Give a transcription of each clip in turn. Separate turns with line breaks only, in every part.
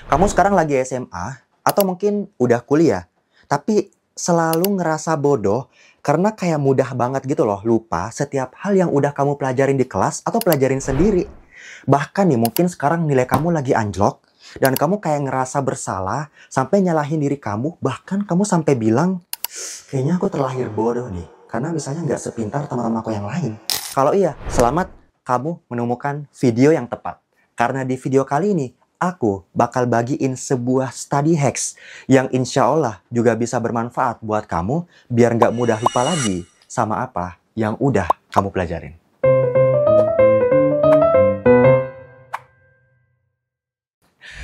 Kamu sekarang lagi SMA atau mungkin udah kuliah, tapi selalu ngerasa bodoh karena kayak mudah banget gitu loh lupa setiap hal yang udah kamu pelajarin di kelas atau pelajarin sendiri. Bahkan nih mungkin sekarang nilai kamu lagi anjlok dan kamu kayak ngerasa bersalah sampai nyalahin diri kamu, bahkan kamu sampai bilang, kayaknya aku terlahir bodoh nih karena misalnya nggak sepintar teman-teman aku yang lain. Kalau iya, selamat, kamu menemukan video yang tepat. Karena di video kali ini, aku bakal bagiin sebuah study hacks yang insya Allah juga bisa bermanfaat buat kamu biar nggak mudah lupa lagi sama apa yang udah kamu pelajarin.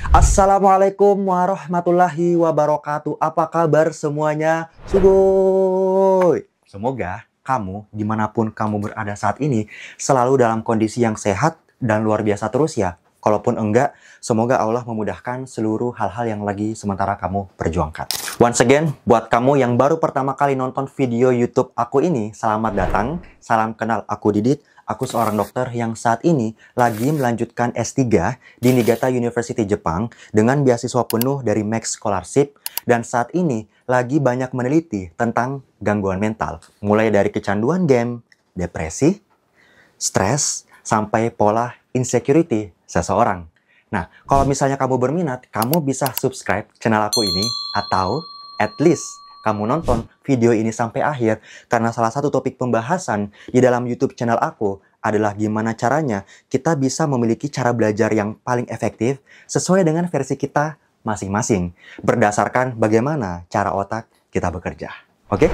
Assalamualaikum warahmatullahi wabarakatuh. Apa kabar semuanya? Sugoi! Semoga kamu, dimanapun kamu berada saat ini, selalu dalam kondisi yang sehat dan luar biasa terus ya. Kalaupun enggak, semoga Allah memudahkan seluruh hal-hal yang lagi sementara kamu perjuangkan. Once again, buat kamu yang baru pertama kali nonton video YouTube aku ini, selamat datang. Salam kenal, aku Didit. Aku seorang dokter yang saat ini lagi melanjutkan S3 di Niigata University Jepang dengan beasiswa penuh dari Max Scholarship, dan saat ini lagi banyak meneliti tentang gangguan mental, mulai dari kecanduan game, depresi, stres, sampai pola insecurity seseorang. Nah, kalau misalnya kamu berminat, kamu bisa subscribe channel aku ini, atau at least kamu nonton video ini sampai akhir, karena salah satu topik pembahasan di dalam YouTube channel aku adalah gimana caranya kita bisa memiliki cara belajar yang paling efektif sesuai dengan versi kita masing-masing, berdasarkan bagaimana cara otak kita bekerja. Oke?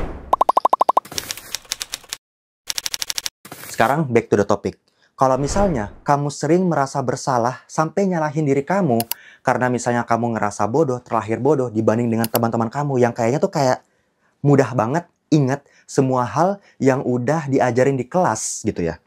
Sekarang back to the topic. Kalau misalnya kamu sering merasa bersalah sampai nyalahin diri kamu karena misalnya kamu ngerasa bodoh, terlahir bodoh dibanding dengan teman-teman kamu yang kayaknya tuh kayak mudah banget ingat semua hal yang udah diajarin di kelas gitu ya.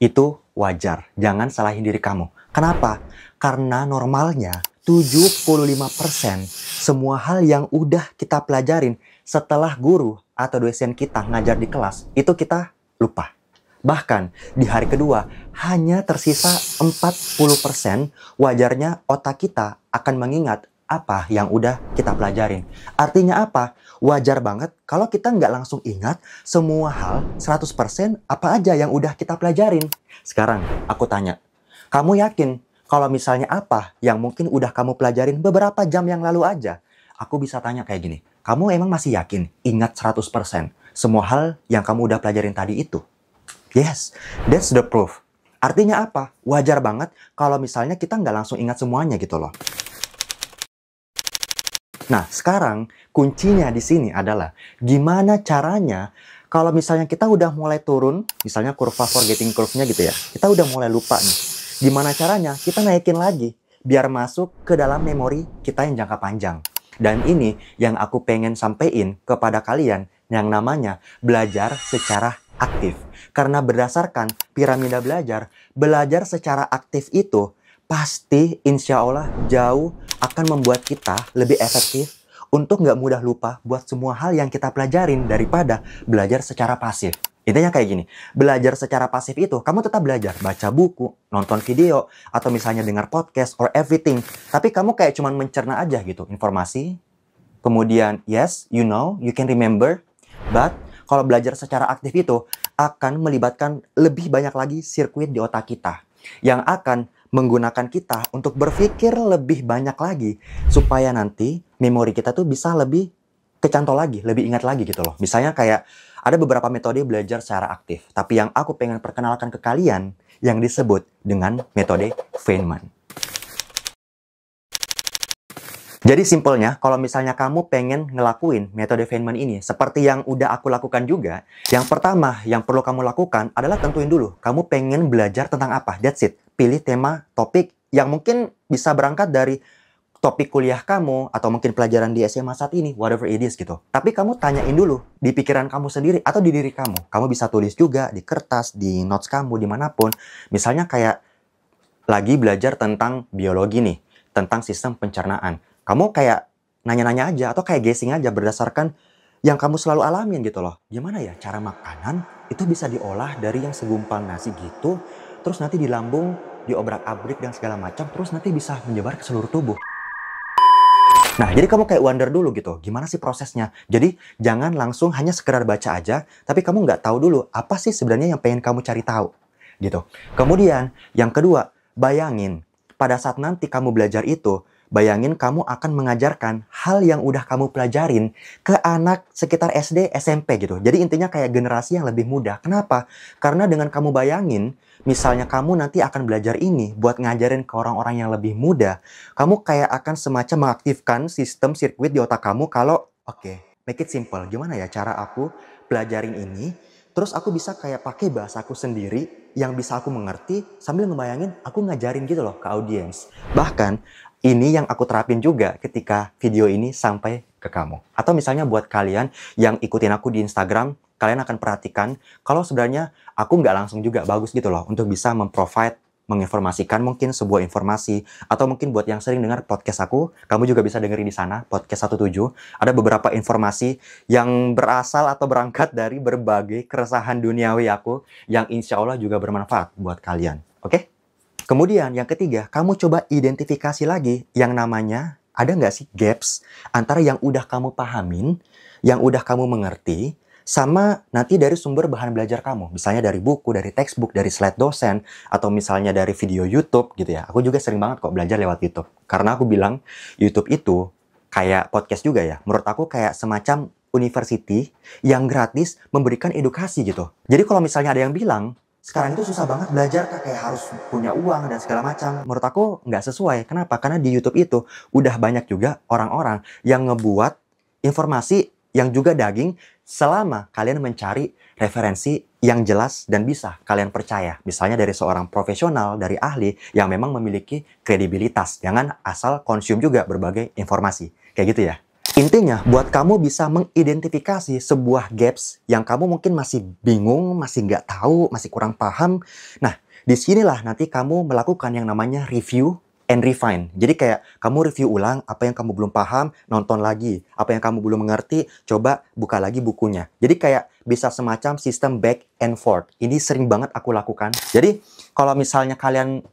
Itu wajar, jangan salahin diri kamu. Kenapa? Karena normalnya 75% semua hal yang udah kita pelajarin setelah guru atau dosen kita ngajar di kelas, itu kita lupa. Bahkan di hari kedua hanya tersisa 40%, wajarnya otak kita akan mengingat apa yang udah kita pelajarin. Artinya apa? Wajar banget kalau kita nggak langsung ingat semua hal 100% apa aja yang udah kita pelajarin. Sekarang aku tanya, kamu yakin kalau misalnya apa yang mungkin udah kamu pelajarin beberapa jam yang lalu aja? Aku bisa tanya kayak gini, kamu emang masih yakin ingat 100% semua hal yang kamu udah pelajarin tadi itu? Yes, that's the proof. Artinya apa? Wajar banget kalau misalnya kita nggak langsung ingat semuanya gitu loh. Nah, sekarang kuncinya di sini adalah gimana caranya kalau misalnya kita udah mulai turun, misalnya kurva forgetting curve-nya gitu ya, kita udah mulai lupa nih. Gimana caranya kita naikin lagi biar masuk ke dalam memori kita yang jangka panjang. Dan ini yang aku pengen sampein kepada kalian yang namanya belajar secara aktif. Karena berdasarkan piramida belajar secara aktif itu pasti insya Allah jauh akan membuat kita lebih efektif untuk nggak mudah lupa buat semua hal yang kita pelajarin daripada belajar secara pasif. Intinya kayak gini, belajar secara pasif itu kamu tetap belajar, baca buku, nonton video, atau misalnya dengar podcast or everything. Tapi kamu kayak cuman mencerna aja gitu informasi. Kemudian, yes, you know, you can remember. But kalau belajar secara aktif itu akan melibatkan lebih banyak lagi sirkuit di otak kita yang akan menggunakan kita untuk berpikir lebih banyak lagi supaya nanti memori kita tuh bisa lebih kecantol lagi, lebih ingat lagi gitu loh. Misalnya kayak ada beberapa metode belajar secara aktif, tapi yang aku pengen perkenalkan ke kalian yang disebut dengan metode Feynman. Jadi simpelnya, kalau misalnya kamu pengen ngelakuin metode Feynman ini seperti yang udah aku lakukan juga, yang pertama yang perlu kamu lakukan adalah tentuin dulu, kamu pengen belajar tentang apa, that's it. Pilih tema, topik yang mungkin bisa berangkat dari topik kuliah kamu, atau mungkin pelajaran di SMA saat ini, whatever it is gitu. Tapi kamu tanyain dulu di pikiran kamu sendiri atau di diri kamu. Kamu bisa tulis juga di kertas, di notes kamu, dimanapun. Misalnya kayak lagi belajar tentang biologi nih, tentang sistem pencernaan. Kamu kayak nanya-nanya aja atau kayak guessing aja berdasarkan yang kamu selalu alamin gitu loh. Gimana ya cara makanan itu bisa diolah dari yang segumpal nasi gitu, terus nanti di lambung diobrak-abrik dan segala macam, terus nanti bisa menyebar ke seluruh tubuh. Nah, jadi kamu kayak wonder dulu gitu, gimana sih prosesnya? Jadi, jangan langsung hanya sekedar baca aja, tapi kamu nggak tahu dulu, apa sih sebenarnya yang pengen kamu cari tahu, gitu. Kemudian, yang kedua, bayangin, pada saat nanti kamu belajar itu, bayangin kamu akan mengajarkan hal yang udah kamu pelajarin ke anak sekitar SD, SMP gitu. Jadi intinya kayak generasi yang lebih muda. Kenapa? Karena dengan kamu bayangin, misalnya kamu nanti akan belajar ini buat ngajarin ke orang-orang yang lebih muda, kamu kayak akan semacam mengaktifkan sistem sirkuit di otak kamu kalau, oke, make it simple. Gimana ya cara aku pelajarin ini, terus aku bisa kayak pakai bahasaku sendiri yang bisa aku mengerti sambil ngebayangin aku ngajarin gitu loh ke audiens. Bahkan, ini yang aku terapin juga ketika video ini sampai ke kamu. Atau misalnya buat kalian yang ikutin aku di Instagram, kalian akan perhatikan kalau sebenarnya aku nggak langsung juga bagus gitu loh untuk bisa memprovide, menginformasikan mungkin sebuah informasi, atau mungkin buat yang sering dengar podcast aku, kamu juga bisa dengerin di sana, podcast 17. Ada beberapa informasi yang berasal atau berangkat dari berbagai keresahan duniawi aku yang insya Allah juga bermanfaat buat kalian. Oke? Kemudian yang ketiga, kamu coba identifikasi lagi yang namanya ada nggak sih gaps antara yang udah kamu pahamin, yang udah kamu mengerti, sama nanti dari sumber bahan belajar kamu. Misalnya dari buku, dari textbook, dari slide dosen, atau misalnya dari video YouTube gitu ya. Aku juga sering banget kok belajar lewat YouTube. Karena aku bilang YouTube itu kayak podcast juga ya. Menurut aku kayak semacam university yang gratis memberikan edukasi gitu. Jadi kalau misalnya ada yang bilang, sekarang itu susah banget belajar, Kak, kayak harus punya uang dan segala macam. Menurut aku nggak sesuai. Kenapa? Karena di YouTube itu udah banyak juga orang-orang yang ngebuat informasi yang juga daging selama kalian mencari referensi yang jelas dan bisa kalian percaya. Misalnya dari seorang profesional, dari ahli yang memang memiliki kredibilitas. Jangan asal konsum juga berbagai informasi. Kayak gitu ya. Intinya, buat kamu bisa mengidentifikasi sebuah gaps yang kamu mungkin masih bingung, masih nggak tahu, masih kurang paham. Nah, disinilah nanti kamu melakukan yang namanya review and refine. Jadi kayak kamu review ulang apa yang kamu belum paham, nonton lagi. Apa yang kamu belum mengerti, coba buka lagi bukunya. Jadi kayak bisa semacam sistem back and forth. Ini sering banget aku lakukan. Jadi kalau misalnya kalian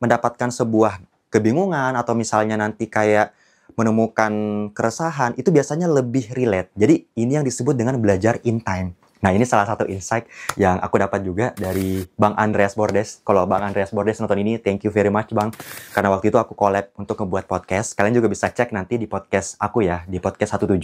mendapatkan sebuah kebingungan atau misalnya nanti kayak menemukan keresahan, itu biasanya lebih relate. Jadi ini yang disebut dengan belajar in time. Nah, ini salah satu insight yang aku dapat juga dari Bang Andreas Bordes. Kalau Bang Andreas Bordes nonton ini, thank you very much Bang. Karena waktu itu aku collab untuk ngebuat podcast. Kalian juga bisa cek nanti di podcast aku ya, di podcast 17.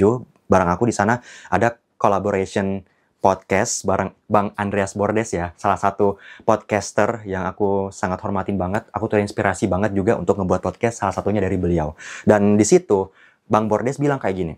Bareng aku di sana ada collaboration podcast bareng Bang Andreas Bordes ya. Salah satu podcaster yang aku sangat hormatin banget. Aku terinspirasi banget juga untuk ngebuat podcast, salah satunya dari beliau. Dan di situ, Bang Bordes bilang kayak gini,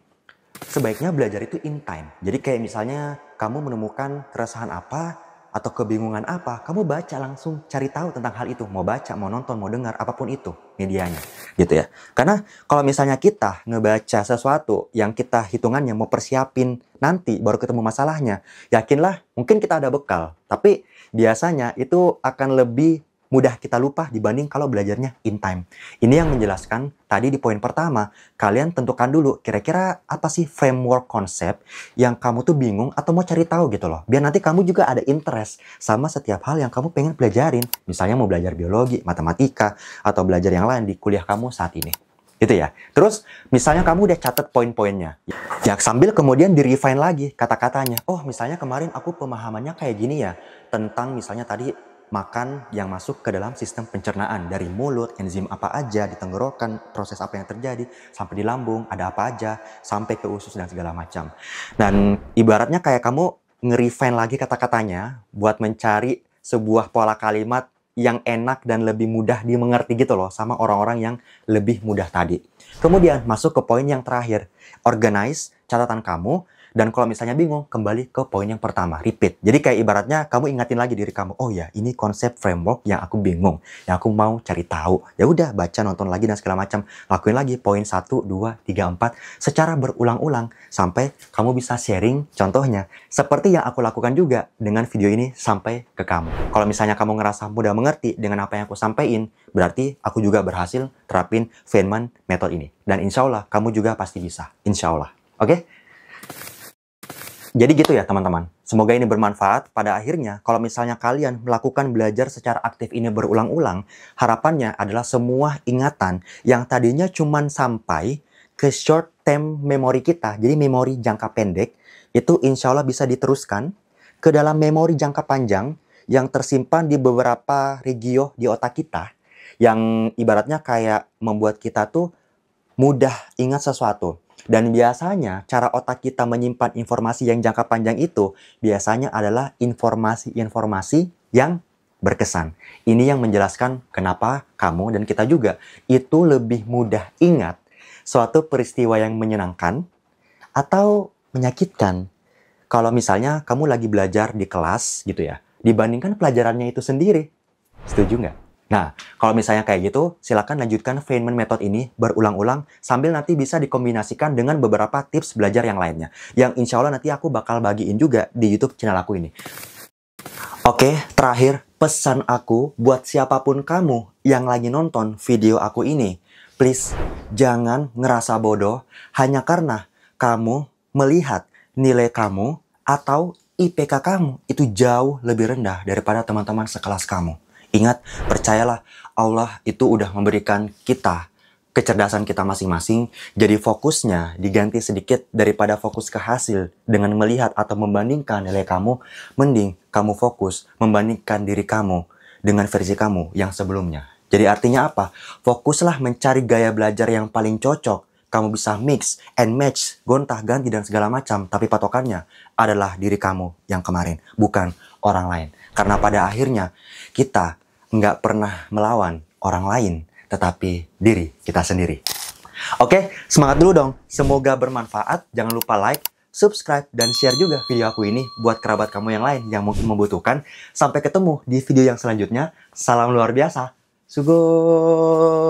sebaiknya belajar itu in time. Jadi kayak misalnya kamu menemukan keresahan apa atau kebingungan apa, kamu baca langsung, cari tahu tentang hal itu. Mau baca, mau nonton, mau dengar, apapun itu medianya. Gitu ya. Karena kalau misalnya kita ngebaca sesuatu yang kita hitungannya mau persiapin nanti baru ketemu masalahnya, yakinlah mungkin kita ada bekal. Tapi biasanya itu akan lebih mudah kita lupa dibanding kalau belajarnya in time. Ini yang menjelaskan tadi di poin pertama, kalian tentukan dulu kira-kira apa sih framework konsep yang kamu tuh bingung atau mau cari tahu gitu loh. Biar nanti kamu juga ada interest sama setiap hal yang kamu pengen pelajarin. Misalnya mau belajar biologi, matematika, atau belajar yang lain di kuliah kamu saat ini. Gitu ya. Terus misalnya kamu udah catat poin-poinnya. Ya sambil kemudian di-refine lagi kata-katanya. Oh misalnya kemarin aku pemahamannya kayak gini ya. Tentang misalnya tadi makan yang masuk ke dalam sistem pencernaan. Dari mulut, enzim apa aja, di tenggorokan, proses apa yang terjadi, sampai di lambung, ada apa aja, sampai ke usus dan segala macam. Dan ibaratnya kayak kamu nge-refine lagi kata-katanya buat mencari sebuah pola kalimat yang enak dan lebih mudah dimengerti gitu loh sama orang-orang yang lebih mudah tadi. Kemudian masuk ke poin yang terakhir, organize catatan kamu. Dan kalau misalnya bingung, kembali ke poin yang pertama, repeat. Jadi kayak ibaratnya kamu ingatin lagi diri kamu, oh ya ini konsep framework yang aku bingung, yang aku mau cari tahu. Ya udah baca, nonton lagi dan segala macam. Lakuin lagi poin 1, 2, 3, 4 secara berulang-ulang sampai kamu bisa sharing contohnya. Seperti yang aku lakukan juga dengan video ini sampai ke kamu. Kalau misalnya kamu ngerasa mudah mengerti dengan apa yang aku sampaikan, berarti aku juga berhasil terapin Feynman method ini. Dan insya Allah kamu juga pasti bisa. Insya Allah. Oke? Jadi gitu ya teman-teman. Semoga ini bermanfaat. Pada akhirnya, kalau misalnya kalian melakukan belajar secara aktif ini berulang-ulang, harapannya adalah semua ingatan yang tadinya cuman sampai ke short term memory kita, jadi memori jangka pendek, itu insya Allah bisa diteruskan ke dalam memori jangka panjang yang tersimpan di beberapa regio di otak kita, yang ibaratnya kayak membuat kita tuh mudah ingat sesuatu. Dan biasanya cara otak kita menyimpan informasi yang jangka panjang itu biasanya adalah informasi-informasi yang berkesan. Ini yang menjelaskan kenapa kamu dan kita juga itu lebih mudah ingat suatu peristiwa yang menyenangkan atau menyakitkan. Kalau misalnya kamu lagi belajar di kelas gitu ya, dibandingkan pelajarannya itu sendiri. Setuju nggak? Nah, kalau misalnya kayak gitu, silakan lanjutkan Feynman Method ini berulang-ulang sambil nanti bisa dikombinasikan dengan beberapa tips belajar yang lainnya. Yang insya Allah nanti aku bakal bagiin juga di YouTube channel aku ini. Oke, terakhir pesan aku buat siapapun kamu yang lagi nonton video aku ini. Please, jangan ngerasa bodoh hanya karena kamu melihat nilai kamu atau IPK kamu itu jauh lebih rendah daripada teman-teman sekelas kamu. Ingat, percayalah, Allah itu udah memberikan kita kecerdasan kita masing-masing, jadi fokusnya diganti sedikit daripada fokus ke hasil dengan melihat atau membandingkan nilai kamu, mending kamu fokus membandingkan diri kamu dengan versi kamu yang sebelumnya. Jadi artinya apa? Fokuslah mencari gaya belajar yang paling cocok. Kamu bisa mix and match, gonta-ganti dan segala macam, tapi patokannya adalah diri kamu yang kemarin, bukan orang lain. Karena pada akhirnya kita nggak pernah melawan orang lain, tetapi diri kita sendiri. Oke, semangat dulu dong. Semoga bermanfaat. Jangan lupa like, subscribe, dan share juga video aku ini buat kerabat kamu yang lain yang mungkin membutuhkan. Sampai ketemu di video yang selanjutnya. Salam luar biasa. Sugoi!